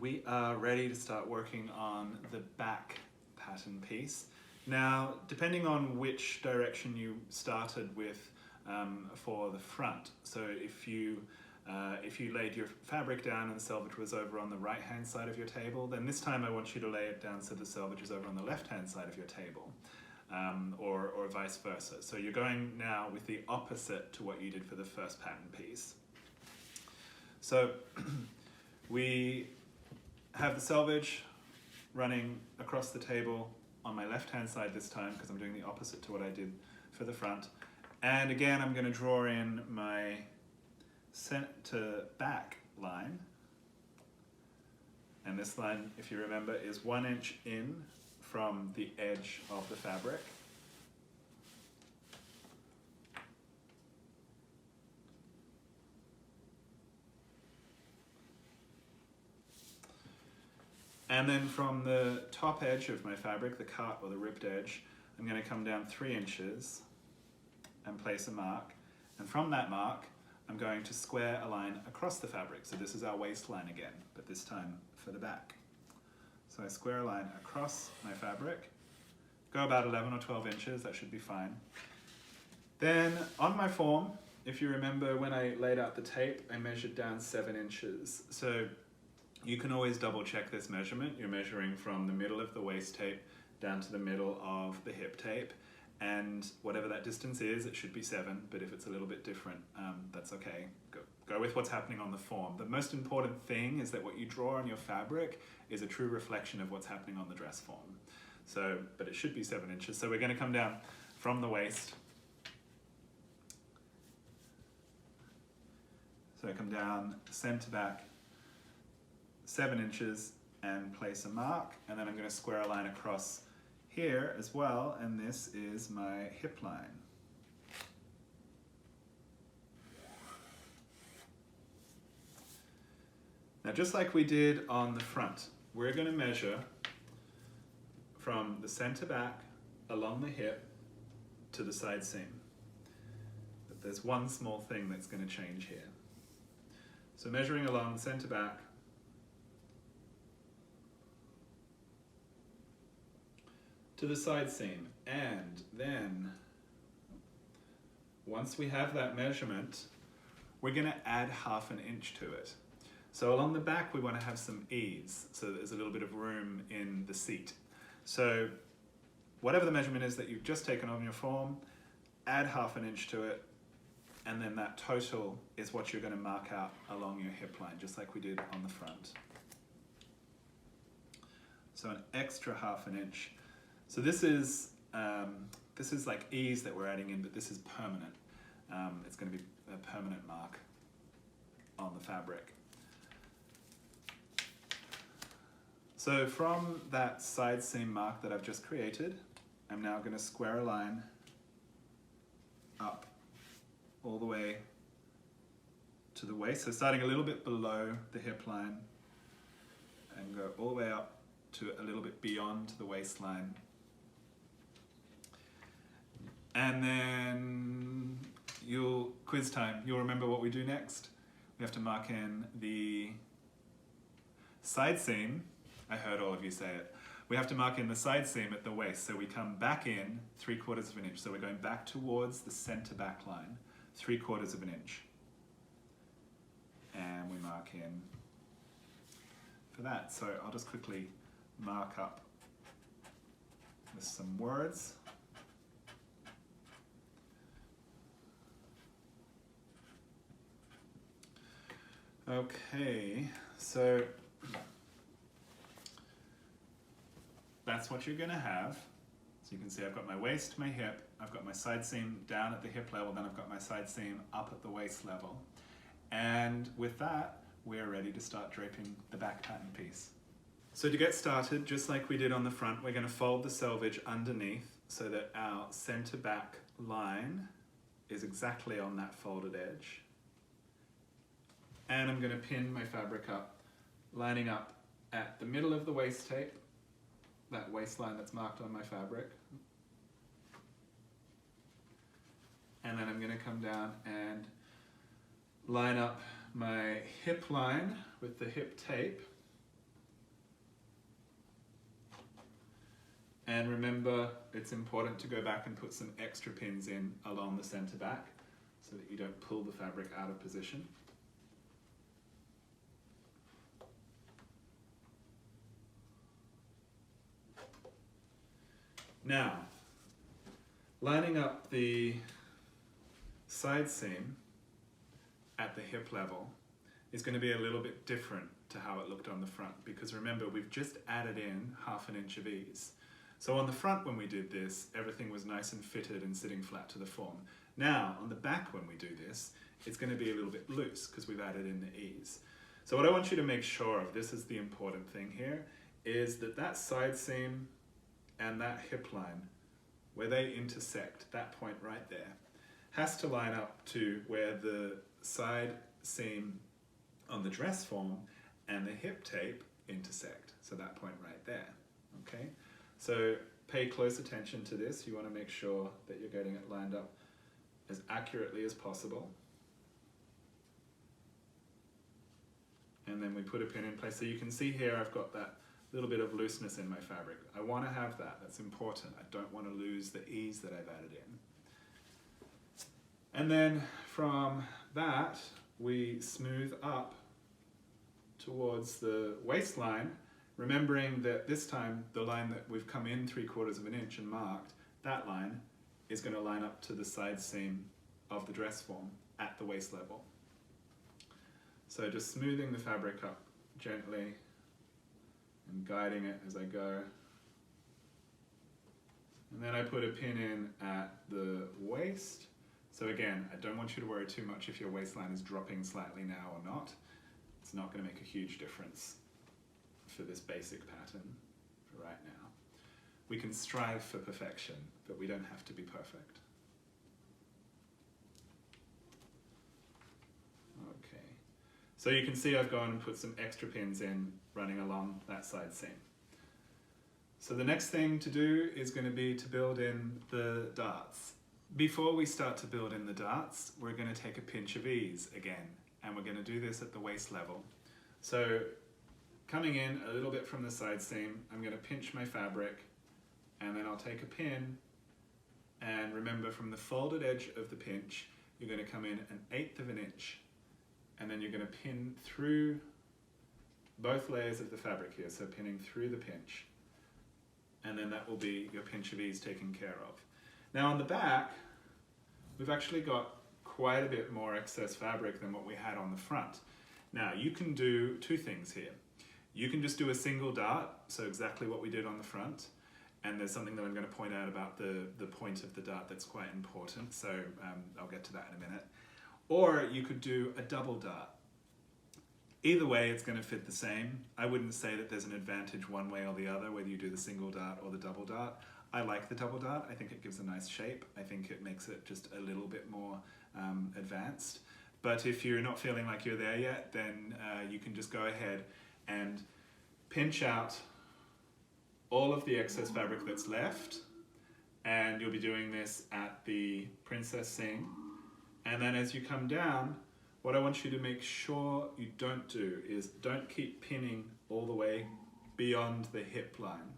we are ready to start working on the back pattern piece. Now, depending on which direction you started with for the front, so if you laid your fabric down and the selvage was over on the right hand side of your table, then this time I want you to lay it down so the selvage is over on the left hand side of your table, or vice versa. So you're going now with the opposite to what you did for the first pattern piece. So we have the selvage running across the table on my left hand side this time because I'm doing the opposite to what I did for the front. And again, I'm going to draw in my center back line. And this line, if you remember, is 1 inch in from the edge of the fabric. And then from the top edge of my fabric, the cut or the ripped edge, I'm going to come down 3 inches and place a mark. And from that mark, I'm going to square a line across the fabric. So this is our waistline again, but this time for the back. So I square a line across my fabric, go about 11 or 12 inches, that should be fine. Then on my form, if you remember when I laid out the tape, I measured down 7 inches. So you can always double check this measurement. You're measuring from the middle of the waist tape down to the middle of the hip tape. And whatever that distance is, it should be 7, but if it's a little bit different, that's okay. Go with what's happening on the form. The most important thing is that what you draw on your fabric is a true reflection of what's happening on the dress form. So, but it should be 7 inches. So we're going to come down from the waist. So I come down center back 7 inches and place a mark, and then I'm going to square a line across here as well, and this is my hip line. Now, just like we did on the front, we're going to measure from the center back along the hip to the side seam. But there's one small thing that's going to change here. So measuring along the center back to the side seam, and then once we have that measurement, we're going to add 1/2 inch to it. So along the back we want to have some ease, so there's a little bit of room in the seat. So whatever the measurement is that you've just taken on your form, add 1/2 inch to it, and then that total is what you're going to mark out along your hip line, just like we did on the front. So an extra 1/2 inch. So this is like ease that we're adding in, but this is permanent. It's going to be a permanent mark on the fabric. So from that side seam mark that I've just created, I'm now going to square a line up all the way to the waist. So starting a little bit below the hip line and go all the way up to a little bit beyond the waistline. And then quiz time, you'll remember what we do next. We have to mark in the side seam. I heard all of you say it. We have to mark in the side seam at the waist. So we come back in 3/4 inch. So we're going back towards the center back line, 3/4 inch. And we mark in for that. So I'll just quickly mark up with some words. Okay, so that's what you're going to have. So you can see I've got my waist, my hip, I've got my side seam down at the hip level, then I've got my side seam up at the waist level. And with that, we're ready to start draping the back pattern piece. So to get started, just like we did on the front, we're going to fold the selvage underneath so that our center back line is exactly on that folded edge. And I'm going to pin my fabric up, lining up at the middle of the waist tape, that waistline that's marked on my fabric. And then I'm going to come down and line up my hip line with the hip tape And remember, it's important to go back and put some extra pins in along the center back so that you don't pull the fabric out of position. Now, lining up the side seam at the hip level is going to be a little bit different to how it looked on the front, because remember, we've just added in 1/2 inch of ease. So on the front when we did this, everything was nice and fitted and sitting flat to the form. Now, on the back when we do this, it's going to be a little bit loose because we've added in the ease. So what I want you to make sure of, this is the important thing here, is that that side seam and that hip line, where they intersect, that point right there, has to line up to where the side seam on the dress form and the hip tape intersect. So that point right there, okay? So pay close attention to this. You want to make sure that you're getting it lined up as accurately as possible. And then we put a pin in place. So you can see here I've got that little bit of looseness in my fabric. I want to have that. That's important. I don't want to lose the ease that I've added in. And then from that, we smooth up towards the waistline, remembering that this time the line that we've come in 3/4 of an inch and marked, that line is going to line up to the side seam of the dress form at the waist level. So just smoothing the fabric up gently and guiding it as I go. And then I put a pin in at the waist. So again, I don't want you to worry too much if your waistline is dropping slightly now or not. It's not going to make a huge difference for this basic pattern for right now. We can strive for perfection, but we don't have to be perfect. Okay, so you can see I've gone and put some extra pins in running along that side seam. So the next thing to do is going to be to build in the darts. Before we start to build in the darts, we're going to take a pinch of ease again, and we're going to do this at the waist level. So coming in a little bit from the side seam, I'm going to pinch my fabric, and then I'll take a pin, and remember, from the folded edge of the pinch, you're going to come in 1/8 of an inch, and then you're going to pin through both layers of the fabric here, so pinning through the pinch, and then that will be your pinch of ease taken care of. Now on the back, we've actually got quite a bit more excess fabric than what we had on the front. Now you can do two things here. You can just do a single dart, so exactly what we did on the front, and there's something that I'm going to point out about the point of the dart that's quite important, so I'll get to that in a minute. Or you could do a double dart. Either way, it's going to fit the same. I wouldn't say that there's an advantage one way or the other, whether you do the single dart or the double dart. I like the double dart. I think it gives a nice shape. I think it makes it just a little bit more advanced. But if you're not feeling like you're there yet, then you can just go ahead and pinch out all of the excess fabric that's left, and you'll be doing this at the princess seam. And then as you come down, what I want you to make sure you don't do is don't keep pinning all the way beyond the hip line.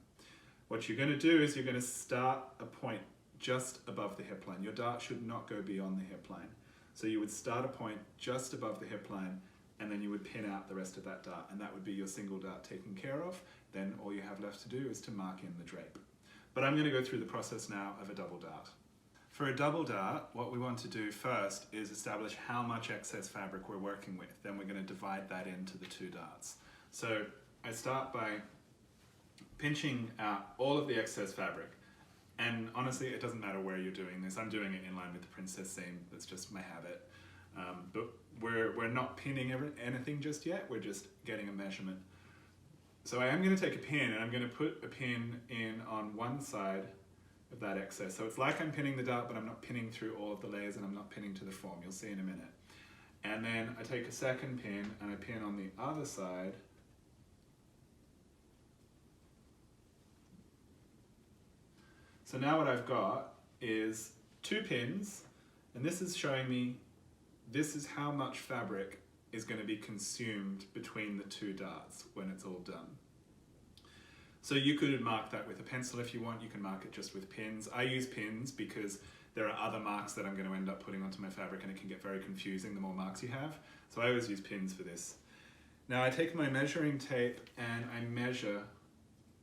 What you're going to do is you're going to start a point just above the hip line. Your dart should not go beyond the hip line. So you would start a point just above the hip line, and then you would pin out the rest of that dart, and that would be your single dart taken care of. Then all you have left to do is to mark in the drape. But I'm going to go through the process now of a double dart. For a double dart, what we want to do first is establish how much excess fabric we're working with. Then we're going to divide that into the two darts. So I start by pinching out all of the excess fabric. And honestly, it doesn't matter where you're doing this. I'm doing it in line with the princess seam. That's just my habit. But we're not pinning anything just yet. We're just getting a measurement. So I am going to take a pin, and I'm going to put a pin in on one side of that excess. So it's like I'm pinning the dart, but I'm not pinning through all of the layers, and I'm not pinning to the form. You'll see in a minute. And then I take a second pin, and I pin on the other side. So now what I've got is two pins, and this is showing me this is how much fabric is going to be consumed between the two darts when it's all done. So you could mark that with a pencil if you want, you can mark it just with pins. I use pins because there are other marks that I'm going to end up putting onto my fabric and it can get very confusing the more marks you have. So I always use pins for this. Now I take my measuring tape and I measure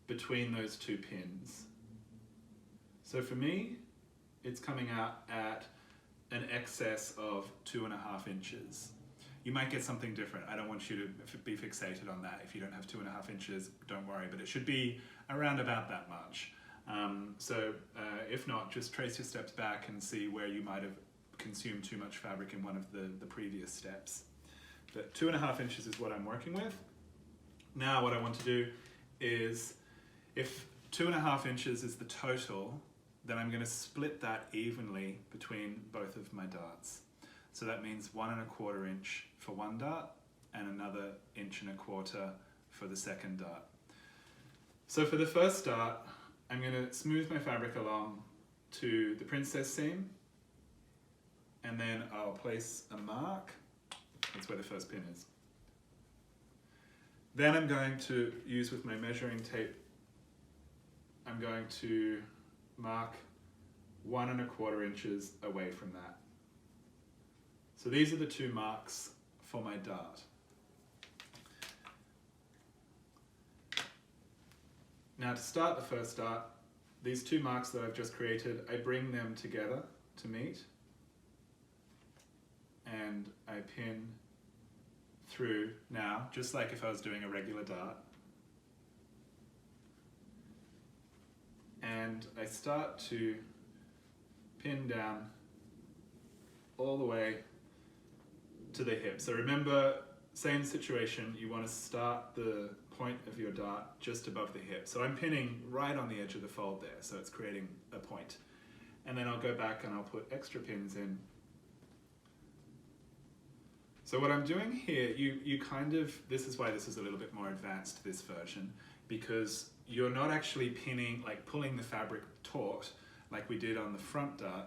between those two pins. So for me, it's coming out at an excess of 2.5 inches. You might get something different. I don't want you to be fixated on that. If you don't have 2.5 inches, don't worry, but it should be around about that much. If not, just trace your steps back and see where you might have consumed too much fabric in one of the previous steps. But 2.5 inches is what I'm working with. Now what I want to do is, if 2.5 inches is the total, then I'm going to split that evenly between both of my darts. So that means 1.25 inch for one dart and another 1.25 inches for the second dart. So for the first dart, I'm going to smooth my fabric along to the princess seam, and then I'll place a mark. That's where the first pin is. Then I'm going to use with my measuring tape, I'm going to mark 1.25 inches away from that. So these are the two marks for my dart. Now to start the first dart, these two marks that I've just created, I bring them together to meet, and I pin through now, just like if I was doing a regular dart. And I start to pin down all the way to the hip. So remember, same situation, you want to start the point of your dart just above the hip. So I'm pinning right on the edge of the fold there, so it's creating a point. And then I'll go back and I'll put extra pins in. So what I'm doing here, you kind of, this is why this is a little bit more advanced, this version, because you're not actually pinning, like pulling the fabric taut like we did on the front dart.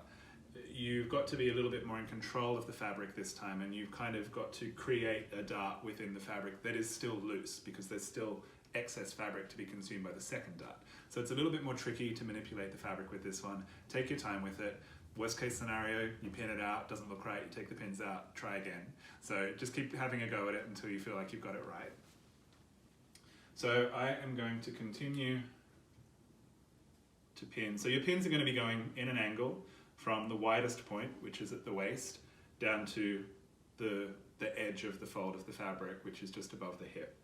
You've got to be a little bit more in control of the fabric this time, and you've kind of got to create a dart within the fabric that is still loose, because there's still excess fabric to be consumed by the second dart. So it's a little bit more tricky to manipulate the fabric with this one. Take your time with it. Worst case scenario, you pin it out, doesn't look right, you take the pins out, try again. So just keep having a go at it until you feel like you've got it right. So I am going to continue to pin. So your pins are going to be going in an angle from the widest point, which is at the waist, down to the edge of the fold of the fabric, which is just above the hip.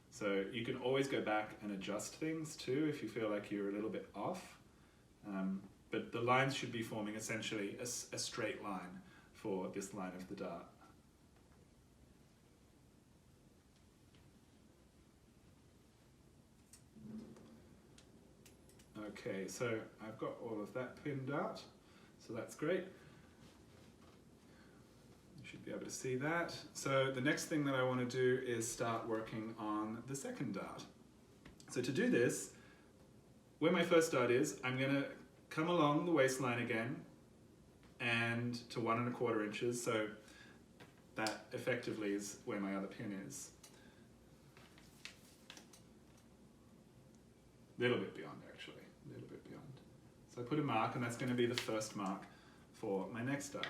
So you can always go back and adjust things too if you feel like you're a little bit off. But the lines should be forming essentially a straight line for this line of the dart. Okay, so I've got all of that pinned out, so that's great. You should be able to see that. So the next thing that I want to do is start working on the second dart. So to do this, where my first dart is, I'm going to come along the waistline again and to 1.25 inches, so that effectively is where my other pin is. A little bit beyond actually, a little bit beyond. So I put a mark, and that's going to be the first mark for my next dart.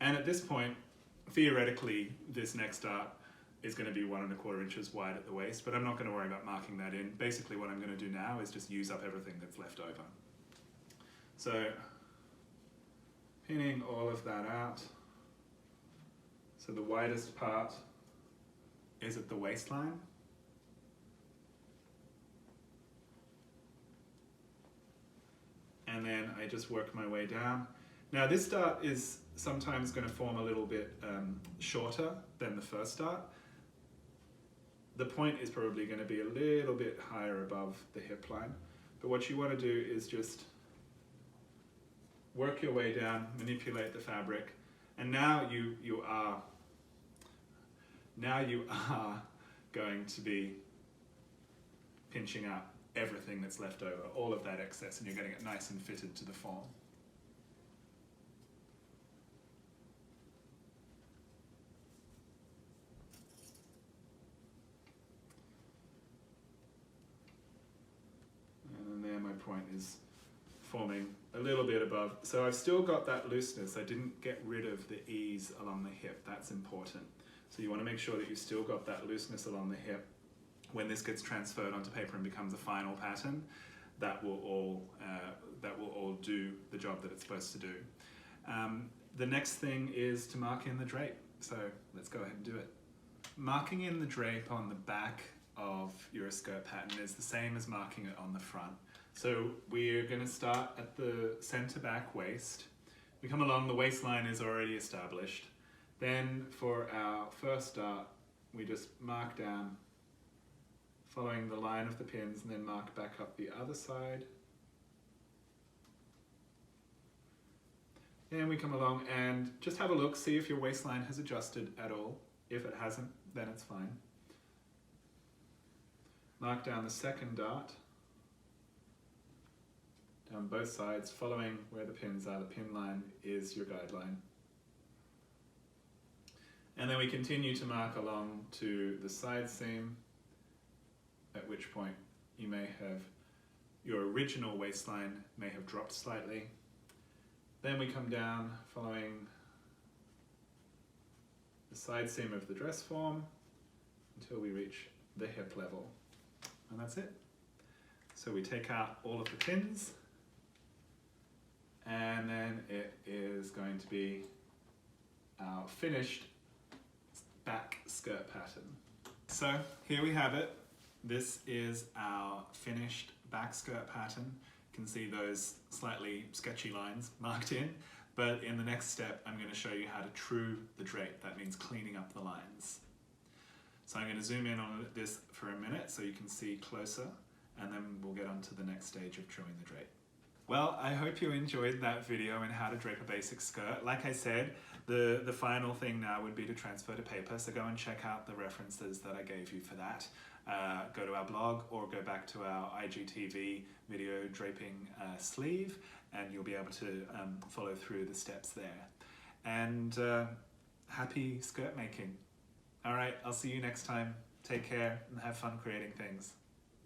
And at this point, theoretically, this next dart is going to be 1.25 inches wide at the waist, but I'm not going to worry about marking that in. Basically what I'm going to do now is just use up everything that's left over. So pinning all of that out. So the widest part is at the waistline. And then I just work my way down. Now this dart is sometimes going to form a little bit shorter than the first dart. The point is probably going to be a little bit higher above the hip line. But what you want to do is just work your way down, manipulate the fabric, and now you are going to be pinching out everything that's left over, all of that excess, and you're getting it nice and fitted to the form. is forming a little bit above. So I've still got that looseness. I didn't get rid of the ease along the hip. That's important. So you want to make sure that you've still got that looseness along the hip. When this gets transferred onto paper and becomes a final pattern, that will all do the job that it's supposed to do. The next thing is to mark in the drape. So let's go ahead and do it. Marking in the drape on the back of your skirt pattern is the same as marking it on the front. So we're going to start at the center back waist. We come along, the waistline is already established. Then for our first dart, we just mark down following the line of the pins and then mark back up the other side. Then we come along and just have a look, see if your waistline has adjusted at all. If it hasn't, then it's fine. Mark down the second dart, down both sides, following where the pins are. The pin line is your guideline. And then we continue to mark along to the side seam, at which point you may have, your original waistline may have dropped slightly. Then we come down following the side seam of the dress form until we reach the hip level. And that's it. So we take out all of the pins, and then it is going to be our finished back skirt pattern. So here we have it. This is our finished back skirt pattern. You can see those slightly sketchy lines marked in, but in the next step I'm going to show you how to true the drape. That means cleaning up the lines. So I'm going to zoom in on this for a minute so you can see closer, and then we'll get on to the next stage of truing the drape. Well, I hope you enjoyed that video on how to drape a basic skirt. Like I said, the final thing now would be to transfer to paper, so go and check out the references that I gave you for that. Go to our blog or go back to our IGTV video draping sleeve, and you'll be able to follow through the steps there. And happy skirt making. All right, I'll see you next time. Take care and have fun creating things.